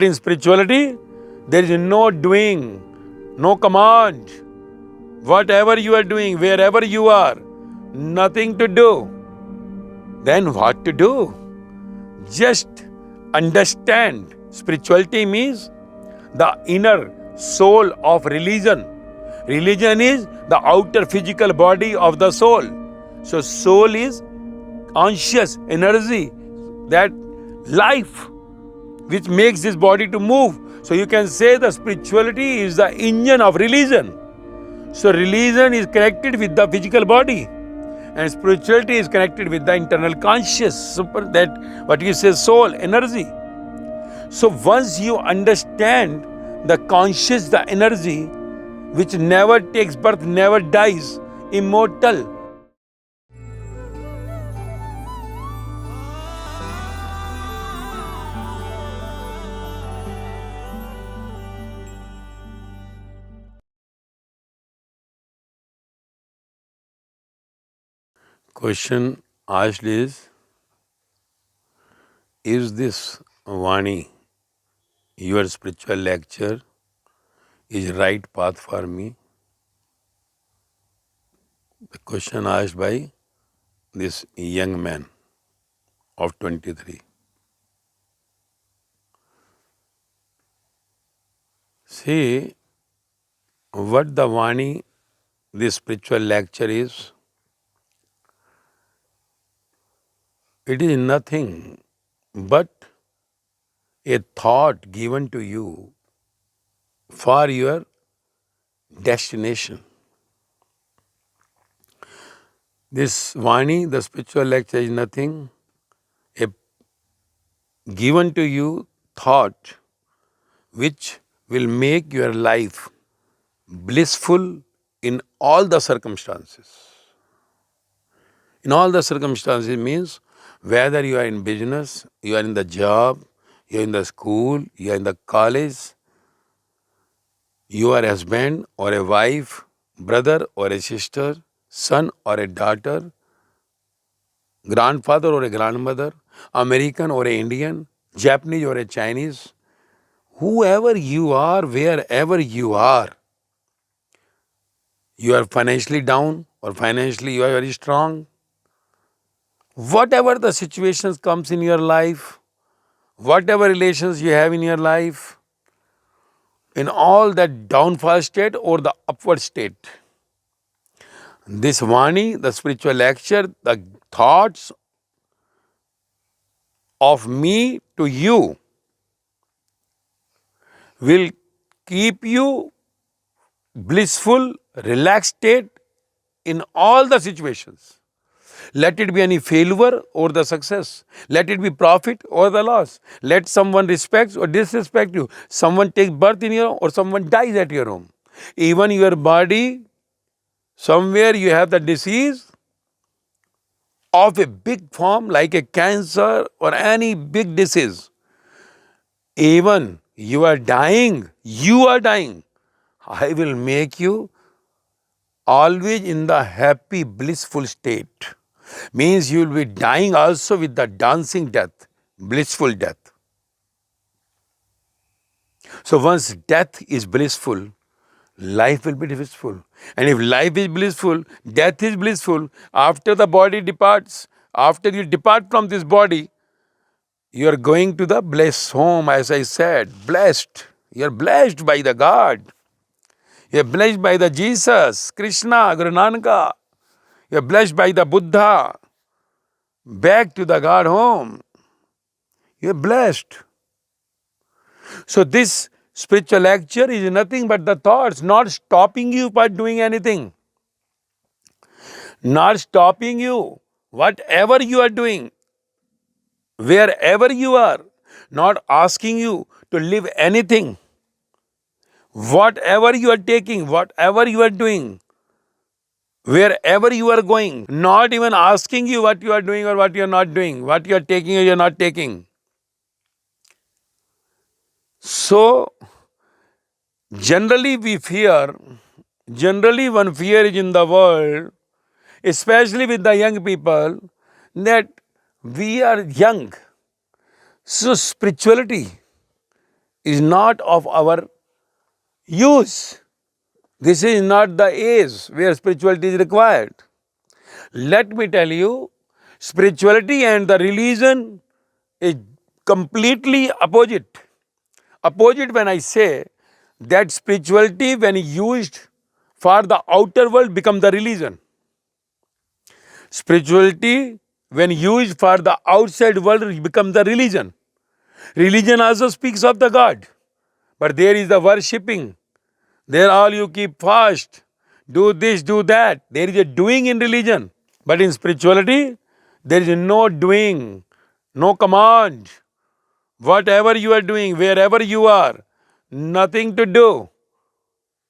In spirituality, there is no doing, no command. Whatever you are doing, wherever you are, nothing to do. Then what to do? Just understand. Spirituality means the inner soul of religion. Religion is the outer physical body of the soul. So soul is conscious energy, that life which makes this body to move. So you can say the spirituality is the engine of religion. So religion is connected with the physical body, and spirituality is connected with the internal conscious, that what you say soul, energy. So once you understand the conscious, the energy which never takes birth, never dies, immortal. Question asked is this Vani, your spiritual lecture, is right path for me? The question asked by this young man of 23. See, what the Vani, this spiritual lecture is, it is nothing but a thought given to you for your destination. This Vani, the spiritual lecture, is nothing, a given to you thought which will make your life blissful in all the circumstances. In all the circumstances means whether you are in business, you are in the job, you are in the school, you are in the college, you are a husband or a wife, brother or a sister, son or a daughter, grandfather or a grandmother, American or a Indian, Japanese or a Chinese, whoever you are, wherever you are financially down or financially you are very strong, whatever the situations comes in your life, whatever relations you have in your life, in all that downfall state or the upward state, this Vani, the spiritual lecture, the thoughts of me to you will keep you blissful, relaxed state in all the situations. Let it be any failure or the success. Let it be profit or the loss. Let someone respect or disrespect you. Someone takes birth in your home or someone dies at your home. Even your body, somewhere you have the disease of a big form like a cancer or any big disease. Even you are dying. I will make you always in the happy, blissful state. Means you will be dying also with the dancing death, blissful death. So once death is blissful, life will be blissful. And if life is blissful, death is blissful. After the body departs, after you depart from this body, you are going to the blessed home, as I said, blessed. You are blessed by the God. You are blessed by the Jesus, Krishna, Guru Nanaka. You are blessed by the Buddha. Back to the God home. You are blessed. So this spiritual lecture is nothing but the thoughts, not stopping you by doing anything. Not stopping you, whatever you are doing, wherever you are, not asking you to live anything. Whatever you are taking, whatever you are doing, wherever you are going, not even asking you what you are doing or what you are not doing, what you are taking or you are not taking. So, generally one fear is in the world, especially with the young people, that we are young. So spirituality is not of our use. This is not the age where spirituality is required. Let me tell you, spirituality and the religion is completely opposite. Opposite when I say that spirituality when used for the outer world become the religion. Spirituality when used for the outside world become the religion. Religion also speaks of the God, but there is the worshipping. There all you keep fast, do this, do that. There is a doing in religion. But in spirituality, there is no doing, no command. Whatever you are doing, wherever you are, nothing to do.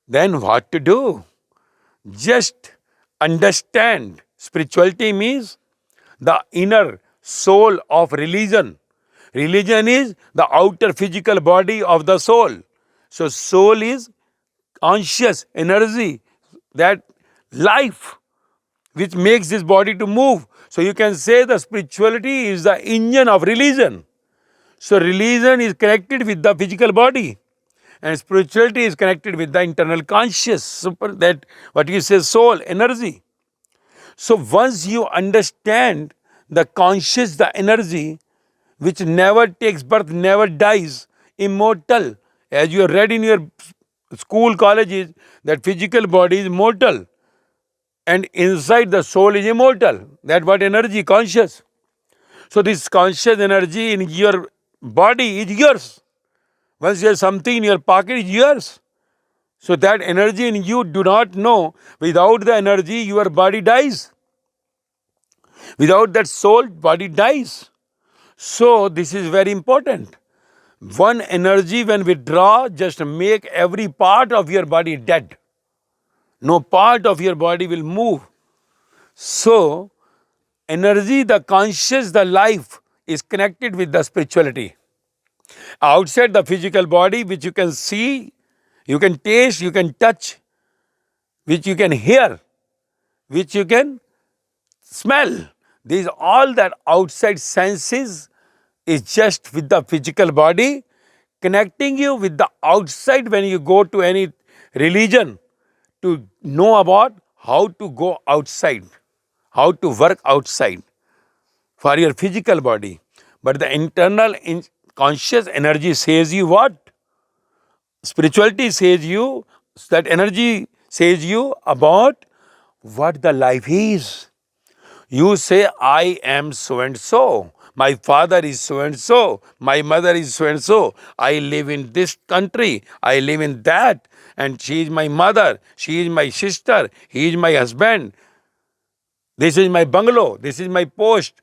Then what to do? Just understand. Spirituality means the inner soul of religion. Religion is the outer physical body of the soul. So soul is conscious energy, that life which makes this body to move. So you can say the spirituality is the engine of religion. So religion is connected with the physical body, and spirituality is connected with the internal conscious, that what you say soul, energy. So once you understand the conscious, the energy which never takes birth, never dies, immortal, as you have read in your school, colleges, that physical body is mortal and inside the soul is immortal. That what energy, conscious. So this conscious energy in your body is yours. Once you have something in your pocket, it's yours. So that energy in you do not know. Without the energy, your body dies. Without that soul, body dies. So this is very important. One energy when withdraw, just make every part of your body dead. No part of your body will move. So energy, the conscious, the life is connected with the spirituality. Outside the physical body, which you can see, you can taste, you can touch, which you can hear, which you can smell. These all that outside senses is just with the physical body, connecting you with the outside when you go to any religion to know about how to go outside, how to work outside for your physical body. But the internal conscious energy says you what? Spirituality says you, that energy says you about what the life is. You say, I am so and so. My father is so and so. My mother is so and so. I live in this country. I live in that. And she is my mother. She is my sister. He is my husband. This is my bungalow. This is my post.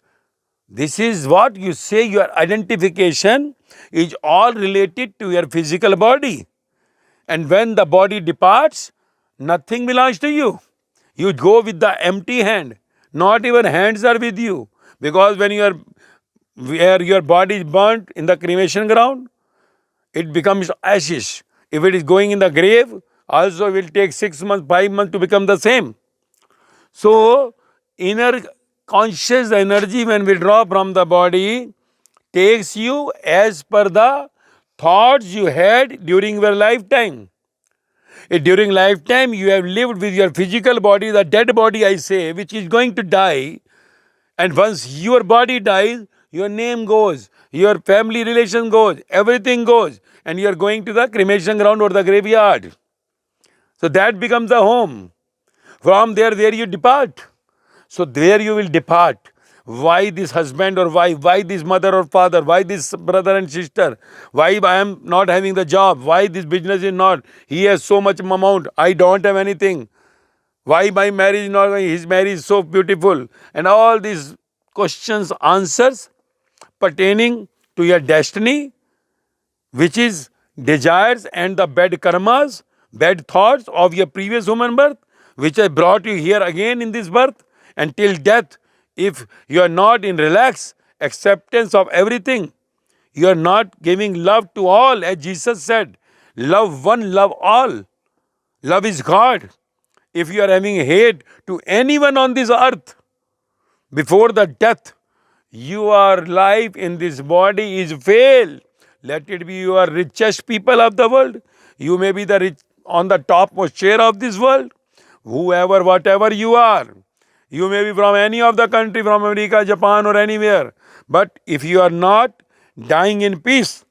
This is what you say. Your identification is all related to your physical body. And when the body departs, nothing belongs to you. You go with the empty hand. Not even hands are with you. Because when where your body is burnt in the cremation ground, it becomes ashes. If it is going in the grave, also it will take 6 months, 5 months to become the same. So, inner conscious energy when withdraw from the body takes you as per the thoughts you had during your lifetime. During lifetime, you have lived with your physical body, the dead body, I say, which is going to die. And once your body dies, your name goes, your family relation goes, everything goes, and you are going to the cremation ground or the graveyard. So that becomes the home. From there you depart. So there you will depart. Why this husband or wife? Why this mother or father? Why this brother and sister? Why I am not having the job? Why this business is not? He has so much amount. I don't have anything. Why my marriage is not? His marriage is so beautiful. And all these questions, answers pertaining to your destiny, which is desires and the bad karmas, bad thoughts of your previous human birth, which have brought you here again in this birth until death. If you are not in relaxed acceptance of everything, you are not giving love to all, as Jesus said, love one, love all. Love is God. If you are having hate to anyone on this earth, before the death, your life in this body is failed. Let it be you are richest people of the world. You may be the rich on the topmost chair of this world. Whoever, whatever you are. You may be from any of the country, from America, Japan, or anywhere. But if you are not dying in peace,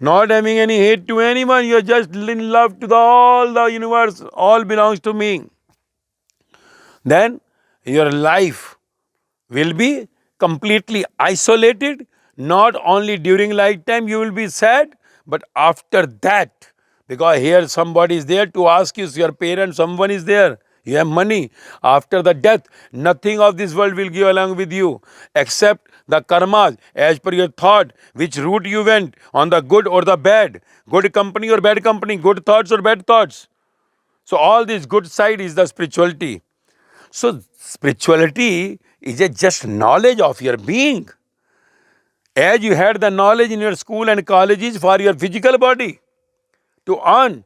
not having any hate to anyone, you are just in love to all the universe, all belongs to me, then your life will be completely isolated. Not only during lifetime you will be sad, but after that, because here somebody is there to ask you, your parents, someone is there, you have money. After the death, nothing of this world will give along with you except the karmas as per your thought, which route you went, on the good or the bad, good company or bad company, good thoughts or bad thoughts. So all this good side is the spirituality. So spirituality is a just knowledge of your being. As you had the knowledge in your school and colleges for your physical body to earn,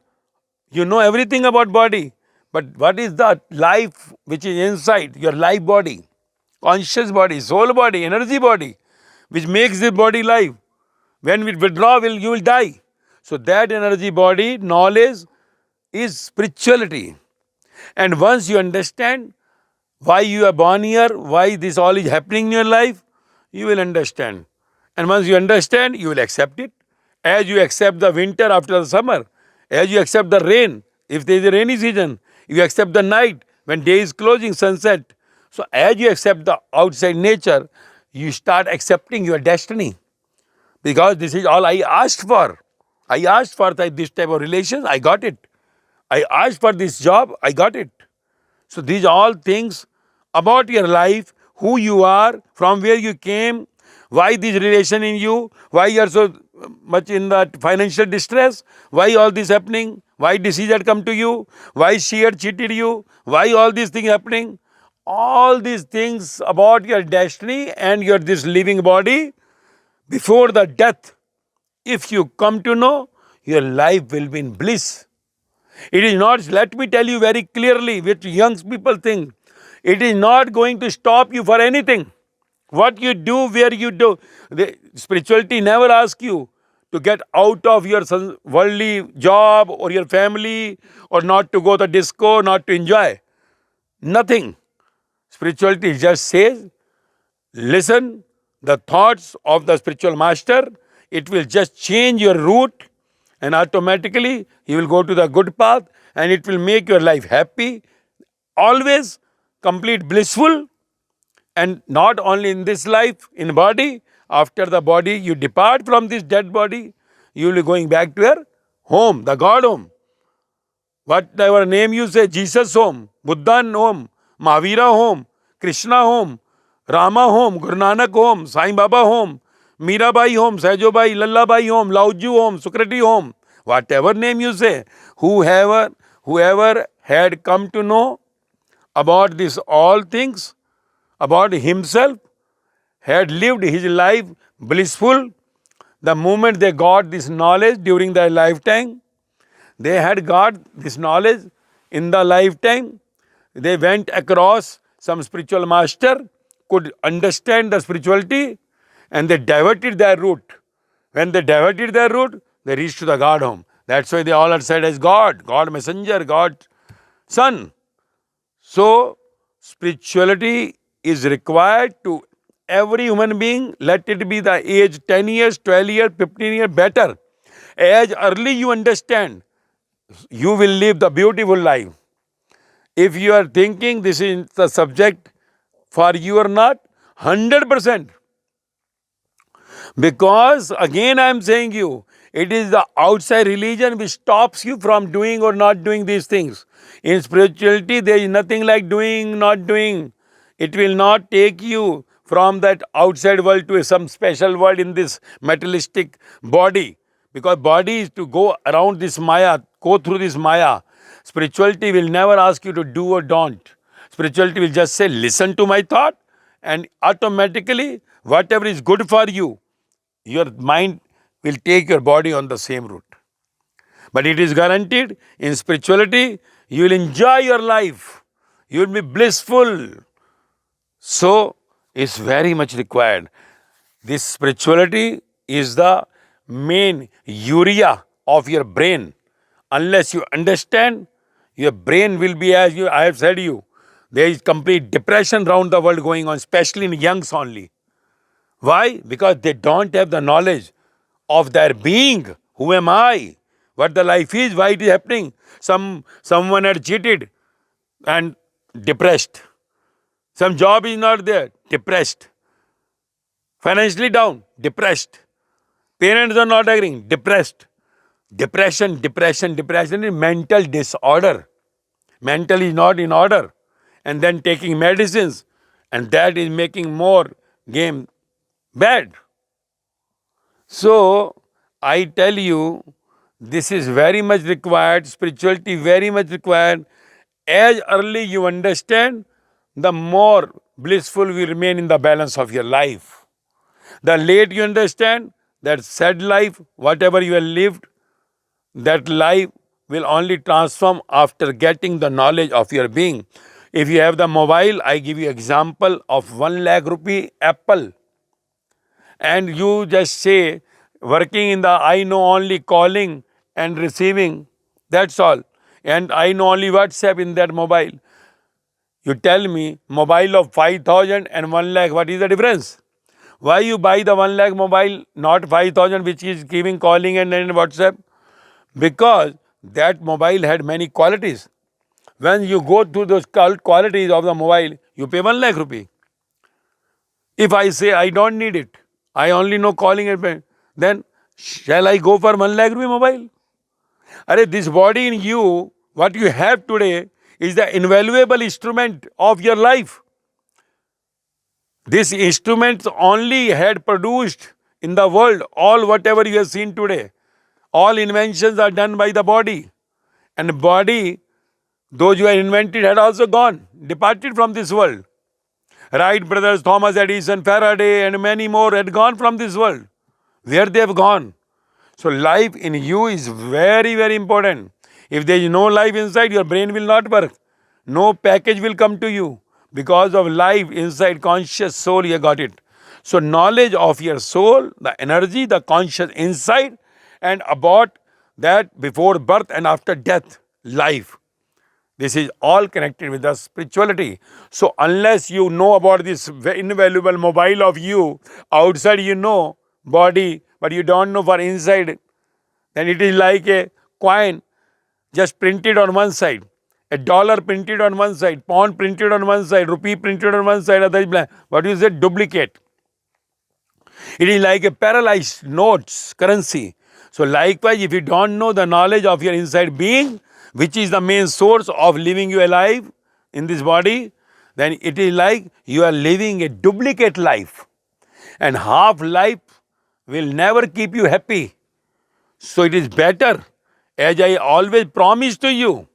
you know everything about body. But what is the life which is inside your life body, conscious body, soul body, energy body, which makes this body live? When we withdraw, you will die. So that energy body knowledge is spirituality. And once you understand why you are born here, why this all is happening in your life, you will understand. And once you understand, you will accept it. As you accept the winter after the summer, as you accept the rain, if there is a rainy season, you accept the night when day is closing, sunset. So as you accept the outside nature, you start accepting your destiny. Because this is all I asked for. I asked for this type of relations, I got it. I asked for this job, I got it. So these all things about your life, who you are, from where you came, why this relation in you, why you are so much in that financial distress, why all this happening, why disease had come to you, why she had cheated you, why all these things happening. All these things about your destiny and your this living body before the death, if you come to know, your life will be in bliss. It is not, let me tell you very clearly, which young people think, it is not going to stop you for anything. What you do, where you do. The spirituality never asks you to get out of your worldly job or your family or not to go to disco, not to enjoy. Nothing. Spirituality just says, listen the thoughts of the spiritual master. It will just change your route and automatically you will go to the good path and it will make your life happy, always complete blissful. And not only in this life, in body, after the body you depart from this dead body, you will be going back to your home, the God home. Whatever name you say, Jesus home, Buddha home, Mahavira home, Krishna home, Rama home, Guru Nanak home, Sai Baba home, Mirabai home, Sajobai, Lallabai home, Lauju home, Sukriti home, whatever name you say, whoever had come to know about this all things, about himself, had lived his life blissful, the moment they got this knowledge during their lifetime, they had got this knowledge in the lifetime, they went across some spiritual master, could understand the spirituality, and they diverted their route. When they diverted their route, they reached to the God home. That's why they all are said as God, God messenger, God son. So, spirituality is required to every human being, let it be the age 10 years, 12 years, 15 years, better. As early you understand, you will live the beautiful life. If you are thinking this is the subject for you or not, 100%. Because again I am saying you, it is the outside religion which stops you from doing or not doing these things. In spirituality, there is nothing like doing, not doing. It will not take you from that outside world to some special world in this materialistic body. Because body is to go around this Maya, go through this Maya. Spirituality will never ask you to do or don't. Spirituality will just say, listen to my thought, and automatically, whatever is good for you, your mind will take your body on the same route. But it is guaranteed in spirituality, you will enjoy your life. You will be blissful. So, it's very much required. This spirituality is the main urea of your brain. Unless you understand, your brain will be, as I have said you, there is complete depression around the world going on, especially in youngs only. Why? Because they don't have the knowledge of their being. Who am I? What the life is? Why it is happening? Someone had cheated and depressed. Some job is not there, depressed. Financially down, depressed. Parents are not agreeing, depressed. Depression is mental disorder. Mental is not in order. And then taking medicines, and that is making more game bad. So, I tell you, this is very much required, spirituality very much required. As early you understand, the more blissful we remain in the balance of your life. The late you understand that sad life, whatever you have lived, that life will only transform after getting the knowledge of your being. If you have the mobile, I give you example of 1 lakh rupee Apple, and you just say, working in the, I know only calling and receiving, that's all. And I know only WhatsApp in that mobile. You tell me, mobile of 5,000 and 1 lakh, what is the difference? Why you buy the 1 lakh mobile, not 5,000, which is giving calling and then WhatsApp? Because that mobile had many qualities. When you go through those qualities of the mobile, you pay 1 lakh rupee. If I say I don't need it, I only know calling and paying, then shall I go for 1 lakh rupee mobile? Are this body in you, what you have today, is the invaluable instrument of your life. This instrument only had produced in the world all whatever you have seen today. All inventions are done by the body. And the body, those who have invented, had also gone, departed from this world. Wright brothers, Thomas Edison, Faraday, and many more had gone from this world. Where they have gone? So life in you is very, very important. If there is no life inside, your brain will not work. No package will come to you. Because of life inside, conscious soul, you got it. So knowledge of your soul, the energy, the conscious inside, and about that before birth and after death, life. This is all connected with the spirituality. So unless you know about this invaluable mobile of you, outside you know body, but you don't know for inside, then it is like a coin just printed on one side, a dollar printed on one side, pound printed on one side, rupee printed on one side, other is blank. What is it? Duplicate. It is like a paralyzed notes currency. So likewise, if you don't know the knowledge of your inside being, which is the main source of living you alive in this body, then it is like you are living a duplicate life. And half life will never keep you happy. So it is better, as I always promise to you,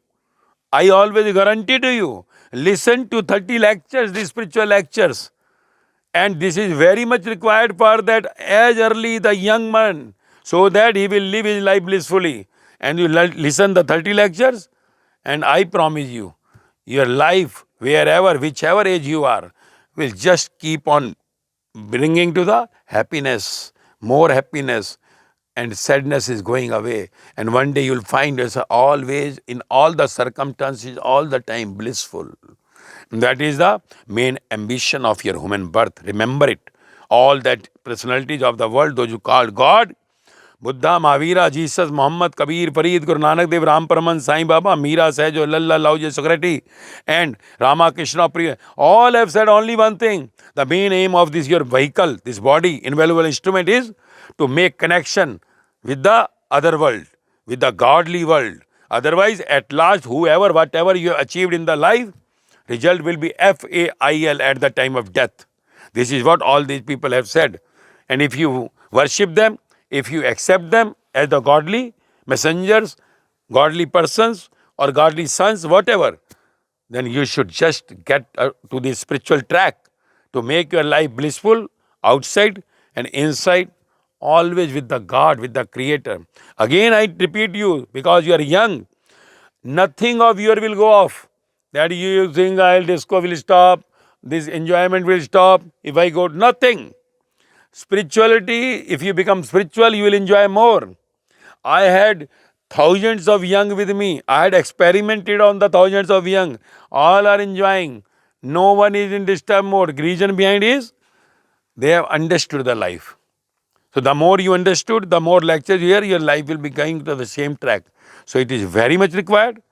I always guarantee to you, listen to 30 lectures, these spiritual lectures. And this is very much required for that as early the young man, so that he will live his life blissfully. And you listen the 30 lectures, and I promise you, your life, wherever, whichever age you are, will just keep on bringing to the happiness, more happiness, and sadness is going away. And one day you'll find yourself always, in all the circumstances, all the time blissful. That is the main ambition of your human birth. Remember it. All that personalities of the world, those you call God, Buddha, Mahavira, Jesus, Muhammad, Kabir, Farid, Guru Nanak Dev, Ram Paraman, Sai Baba, Meera, Sahajo, Lalla, Lauje, Socrates, and Rama, Krishna, Priya, all have said only one thing. The main aim of this your vehicle, this body, invaluable instrument, is to make connection with the other world, with the godly world. Otherwise, at last, whoever, whatever you have achieved in the life, result will be FAIL at the time of death. This is what all these people have said. And if you worship them, if you accept them as the godly messengers, godly persons, or godly sons, whatever, then you should just get to the spiritual track to make your life blissful outside and inside, always with the God, with the Creator. Again, I repeat you, because you are young, nothing of your will go off. That you think disco will stop, this enjoyment will stop, if I go, nothing. Spirituality, if you become spiritual, you will enjoy more. I had thousands of young with me. I had experimented on the thousands of young. All are enjoying. No one is in disturbed mode. Reason behind is they have understood the life. So the more you understood, the more lectures you hear, your life will be going to the same track. So it is very much required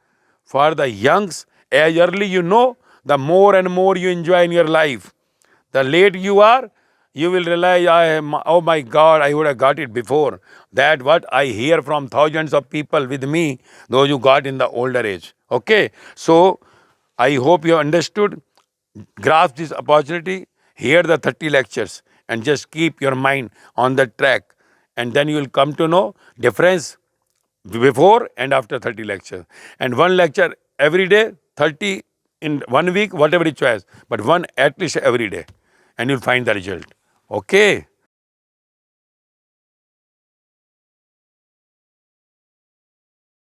for the youngs. As early you know, the more and more you enjoy in your life. The late you are, you will realize, oh my God, I would have got it before. That what I hear from thousands of people with me, those who got in the older age. Okay, so I hope you understood, grasp this opportunity, hear the 30 lectures and just keep your mind on the track, and then you will come to know difference before and after 30 lectures. And one lecture every day, 30 in 1 week, whatever you choose, but one at least every day, and you'll find the result. Okay.